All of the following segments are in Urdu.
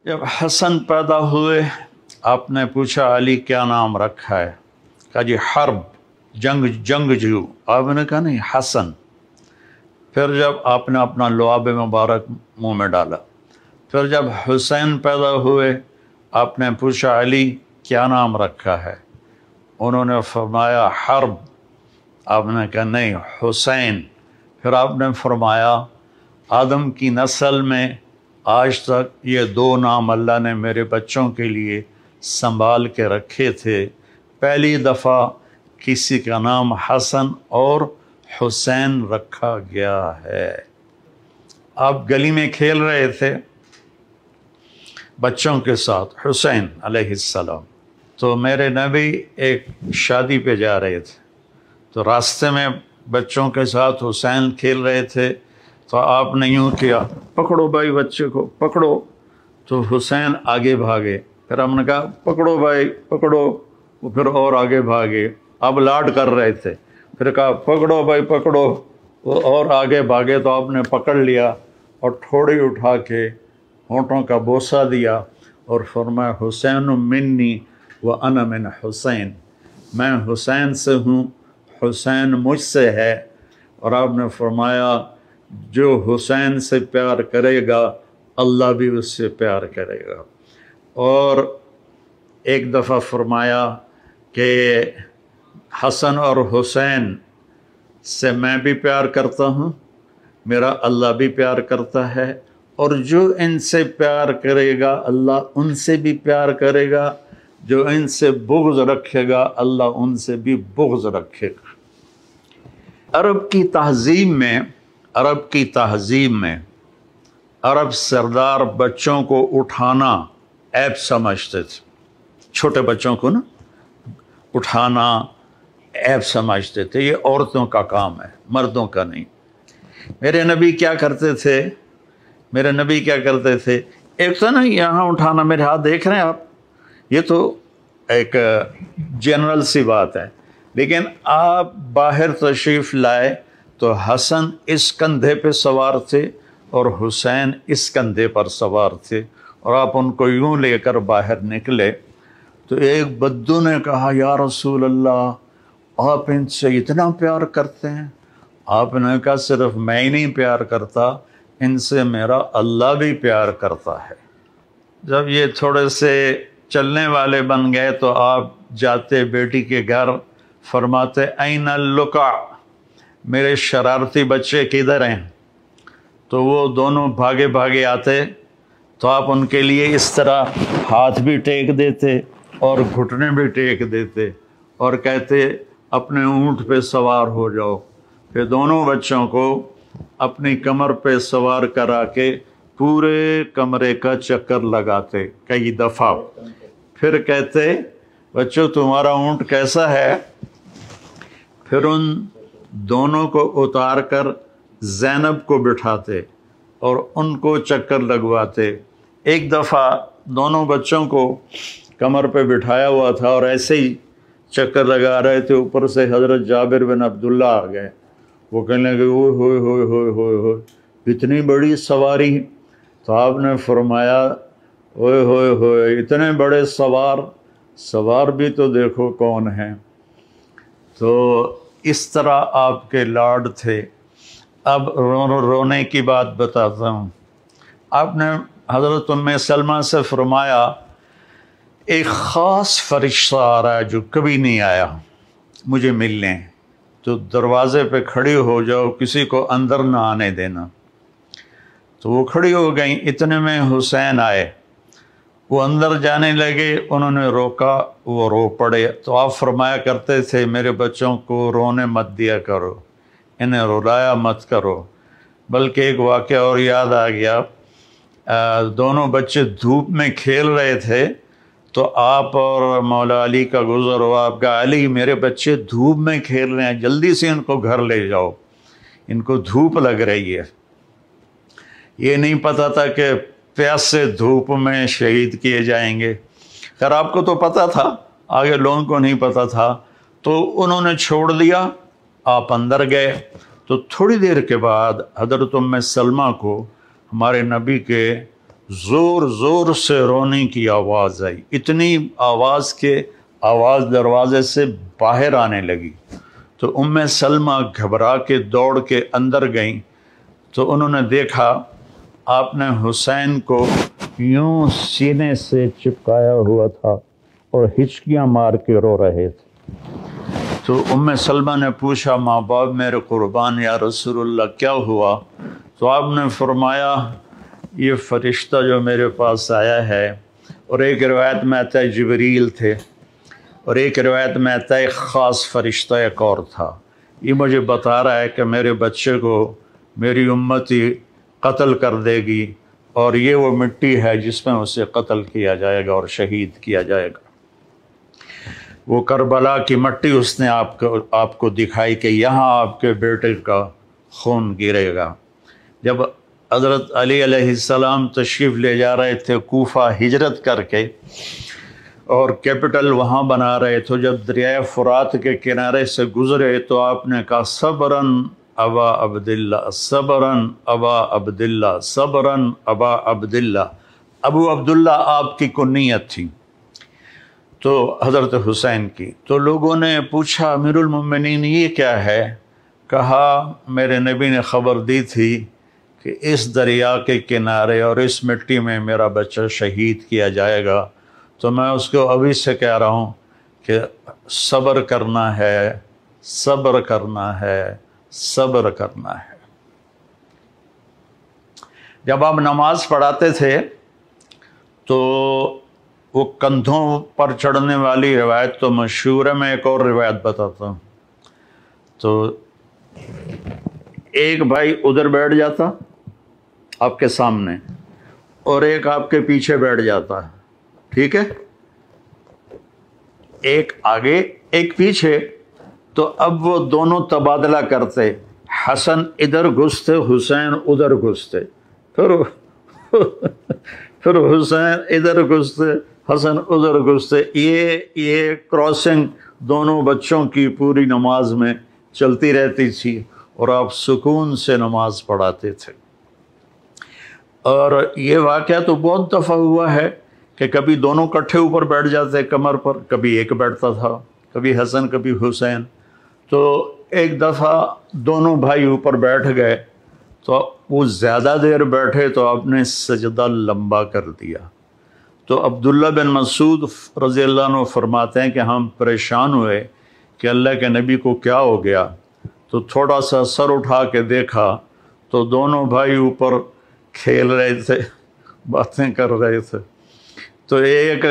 جب حسن پیدا ہوئے آپ نے پوچھا علی کیا نام رکھا ہے؟ کہا جی حرب، جنگجو۔ آپ نے کہا نہیں حسن۔ پھر جب آپ نے اپنا لعاب مبارک منہ میں ڈالا، پھر جب حسین پیدا ہوئے آپ نے پوچھا علی کیا نام رکھا ہے؟ انہوں نے فرمایا حرب۔ آپ نے کہا نہیں حسین۔ پھر آپ نے فرمایا آدم کی نسل میں آج تک یہ دو نام اللہ نے میرے بچوں کے لیے سنبھال کے رکھے تھے، پہلی دفعہ کسی کا نام حسن اور حسین رکھا گیا ہے۔ آپ گلی میں کھیل رہے تھے بچوں کے ساتھ، حسین علیہ السلام، تو میرے نبی ایک شادی پہ جا رہے تھے، تو راستے میں بچوں کے ساتھ حسین کھیل رہے تھے، تو آپ نے یوں کیا پکڑو بھائی بچے کو پکڑو، تو حسین آگے بھاگے، پھر ہم نے کہا پکڑو بھائی پکڑو، وہ پھر اور آگے بھاگے، اب لاڈ کر رہے تھے، پھر کہا پکڑو بھائی پکڑو، وہ اور آگے بھاگے، تو آپ نے پکڑ لیا اور تھوڑی اٹھا کے ہونٹوں کا بوسہ دیا اور فرمایا حسین منی وانا من حسین، میں حسین سے ہوں، حسین مجھ سے ہے۔ اور آپ نے فرمایا جو حسین سے پیار کرے گا اللہ بھی اس سے پیار کرے گا۔ اور ایک دفعہ فرمایا کہ حسن اور حسین سے میں بھی پیار کرتا ہوں، میرا اللہ بھی پیار کرتا ہے، اور جو ان سے پیار کرے گا اللہ ان سے بھی پیار کرے گا، جو ان سے بغض رکھے گا اللہ ان سے بھی بغض رکھے گا۔ عرب کی تہذیب میں عرب سردار بچوں کو اٹھانا عیب سمجھتے تھے، چھوٹے بچوں کو نا اٹھانا عیب سمجھتے تھے، یہ عورتوں کا کام ہے مردوں کا نہیں۔ میرے نبی کیا کرتے تھے؟ ایک تو نا یہاں اٹھانا، میرے ہاتھ دیکھ رہے ہیں آپ، یہ تو ایک جنرل سی بات ہے، لیکن آپ باہر تشریف لائے تو حسن اس کندھے پہ سوار تھے اور حسین اس کندھے پر سوار تھے، اور آپ ان کو یوں لے کر باہر نکلے تو ایک بدو نے کہا یا رسول اللہ آپ ان سے اتنا پیار کرتے ہیں؟ آپ نے کہا صرف میں ہی نہیں پیار کرتا، ان سے میرا اللہ بھی پیار کرتا ہے۔ جب یہ تھوڑے سے چلنے والے بن گئے تو آپ جاتے بیٹی کے گھر، فرماتے این اللقع، میرے شرارتی بچے کدھر ہیں؟ تو وہ دونوں بھاگے بھاگے آتے تو آپ ان کے لیے اس طرح ہاتھ بھی ٹیک دیتے اور گھٹنے بھی ٹیک دیتے اور کہتے اپنے اونٹ پہ سوار ہو جاؤ، پھر دونوں بچوں کو اپنی کمر پہ سوار کرا کے پورے کمرے کا چکر لگاتے کئی دفعہ، پھر کہتے بچوں تمہارا اونٹ کیسا ہے؟ پھر ان دونوں کو اتار کر زینب کو بٹھاتے اور ان کو چکر لگواتے۔ ایک دفعہ دونوں بچوں کو کمر پہ بٹھایا ہوا تھا اور ایسے ہی چکر لگا رہے تھے، اوپر سے حضرت جابر بن عبداللہ آ گئے، وہ کہنے لگے اوئے ہوئے ہوئے ہوئے ہوئے ہوئے اتنی بڑی سواری؟ تو آپ نے فرمایا اوئے ہوئے ہوئے اتنے بڑے سوار بھی تو دیکھو کون ہیں۔ تو اس طرح آپ کے لاڈ تھے۔ اب رونے کی بات بتاتا ہوں۔ آپ نے حضرت ام سلمہ سے فرمایا ایک خاص فرشتہ آ رہا ہے جو کبھی نہیں آیا مجھے ملنے، تو دروازے پہ کھڑی ہو جاؤ، کسی کو اندر نہ آنے دینا۔ تو وہ کھڑی ہو گئیں، اتنے میں حسین آئے، وہ اندر جانے لگے، انہوں نے روکا، وہ رو پڑے۔ تو آپ فرمایا کرتے تھے میرے بچوں کو رونے مت دیا کرو، انہیں رلایا مت کرو۔ بلکہ ایک واقعہ اور یاد آ گیا، دونوں بچے دھوپ میں کھیل رہے تھے تو آپ اور مولا علی کا گزر ہوا، آپ کہا علی میرے بچے دھوپ میں کھیل رہے ہیں، جلدی سے ان کو گھر لے جاؤ، ان کو دھوپ لگ رہی ہے۔ یہ نہیں پتہ تھا کہ پیاس سے دھوپ میں شہید کیے جائیں گے، خیر آپ کو تو پتہ تھا، آگے لوگوں کو نہیں پتہ تھا، تو انہوں نے چھوڑ دیا، آپ اندر گئے۔ تو تھوڑی دیر کے بعد حضرت ام سلمہ کو ہمارے نبی کے زور زور سے رونے کی آواز آئی، اتنی آواز کہ آواز دروازے سے باہر آنے لگی۔ تو ام سلمہ گھبرا کے دوڑ کے اندر گئیں تو انہوں نے دیکھا آپ نے حسین کو یوں سینے سے چپکایا ہوا تھا اور ہچکیاں مار کے رو رہے تھے۔ تو ام سلمہ نے پوچھا ماں باپ میرے قربان یا رسول اللہ کیا ہوا؟ تو آپ نے فرمایا یہ فرشتہ جو میرے پاس آیا ہے، اور ایک روایت میں آتا ہے جبریل تھے، اور ایک روایت میں آتا ہے ایک خاص فرشتہ ایک اور تھا، یہ مجھے بتا رہا ہے کہ میرے بچے کو میری امتی قتل کر دے گی، اور یہ وہ مٹی ہے جس میں اسے قتل کیا جائے گا اور شہید کیا جائے گا۔ وہ کربلا کی مٹی اس نے آپ کو دکھائی کہ یہاں آپ کے بیٹے کا خون گرے گا۔ جب حضرت علی علیہ السلام تشریف لے جا رہے تھے کوفہ ہجرت کر کے، اور کیپٹل وہاں بنا رہے تھے، جب دریائے فرات کے کنارے سے گزرے تو آپ نے کہا صبراً ابا عبداللہ، صبراً ابا عبداللہ، صبراً ابا عبداللہ۔ ابو عبداللہ آپ کی کنیت تھی تو حضرت حسین کی۔ تو لوگوں نے پوچھا امیر المومنین یہ کیا ہے؟ کہا میرے نبی نے خبر دی تھی کہ اس دریا کے کنارے اور اس مٹی میں میرا بچہ شہید کیا جائے گا، تو میں اس کو ابھی سے کہہ رہا ہوں کہ صبر کرنا ہے، صبر کرنا ہے، صبر کرنا ہے۔ جب آپ نماز پڑھاتے تھے تو وہ کندھوں پر چڑھنے والی روایت تو مشہور ہے، میں ایک اور روایت بتاتا ہوں۔ تو ایک بھائی ادھر بیٹھ جاتا آپ کے سامنے، اور ایک آپ کے پیچھے بیٹھ جاتا، ٹھیک ہے، ایک آگے ایک پیچھے۔ تو اب وہ دونوں تبادلہ کرتے، حسن ادھر گھستے حسین ادھر گھستے، پھر حسین ادھر گھستے حسن ادھر گھستے، یہ کراسنگ دونوں بچوں کی پوری نماز میں چلتی رہتی تھی، اور آپ سکون سے نماز پڑھاتے تھے۔ اور یہ واقعہ تو بہت دفعہ ہوا ہے کہ کبھی دونوں کٹھے اوپر بیٹھ جاتے کمر پر، کبھی ایک بیٹھتا تھا، کبھی حسن کبھی حسین۔ تو ایک دفعہ دونوں بھائی اوپر بیٹھ گئے تو وہ زیادہ دیر بیٹھے تو آپ نے سجدہ لمبا کر دیا۔ تو عبداللہ بن مسعود رضی اللہ عنہ فرماتے ہیں کہ ہم پریشان ہوئے کہ اللہ کے نبی کو کیا ہو گیا، تو تھوڑا سا سر اٹھا کے دیکھا تو دونوں بھائی اوپر کھیل رہے تھے، باتیں کر رہے تھے۔ تو ایک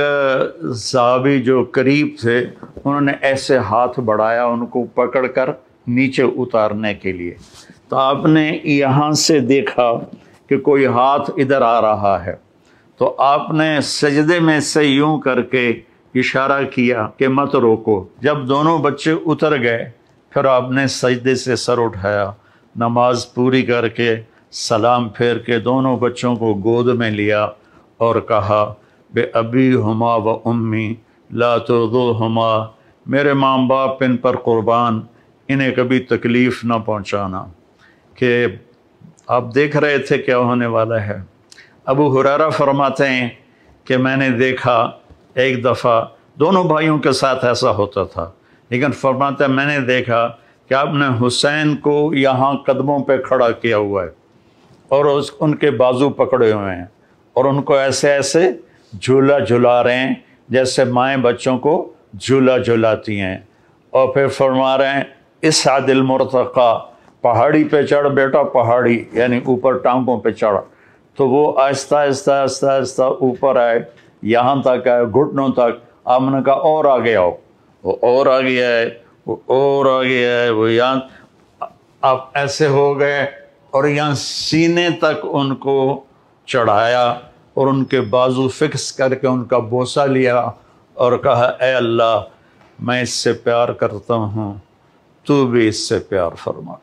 صحابی جو قریب تھے انہوں نے ایسے ہاتھ بڑھایا ان کو پکڑ کر نیچے اتارنے کے لیے، تو آپ نے یہاں سے دیکھا کہ کوئی ہاتھ ادھر آ رہا ہے، تو آپ نے سجدے میں سے یوں کر کے اشارہ کیا کہ مت روکو۔ جب دونوں بچے اتر گئے پھر آپ نے سجدے سے سر اٹھایا، نماز پوری کر کے سلام پھیر کے دونوں بچوں کو گود میں لیا اور کہا بے ابی ہما و امی لا ترضوہما، میرے ماں باپ ان پر قربان، انہیں کبھی تکلیف نہ پہنچانا۔ کہ آپ دیکھ رہے تھے کیا ہونے والا ہے۔ ابو ہریرہ فرماتے ہیں کہ میں نے دیکھا ایک دفعہ دونوں بھائیوں کے ساتھ ایسا ہوتا تھا، لیکن فرماتے ہیں میں نے دیکھا کہ آپ نے حسین کو یہاں قدموں پہ کھڑا کیا ہوا ہے اور ان کے بازو پکڑے ہوئے ہیں، اور ان کو ایسے ایسے جھولا جھلا رہے ہیں جیسے مائیں بچوں کو جھولا جھلاتی ہیں، اور پھر فرما رہے ہیں اسعد المرتقی، پہاڑی پہ چڑھ بیٹا، پہاڑی یعنی اوپر ٹانگوں پہ چڑھ۔ تو وہ آہستہ آہستہ آہستہ آہستہ اوپر آئے، یہاں تک آئے گھٹنوں تک۔ آپ نے کہا اور آگے آؤ، وہ اور آگے آئے، وہ اور آگے آئے، وہ یہاں آپ ایسے ہو گئے، اور یہاں سینے تک ان کو چڑھایا اور ان کے بازو فکس کر کے ان کا بوسہ لیا اور کہا اے اللہ میں اس سے پیار کرتا ہوں، تو بھی اس سے پیار فرما۔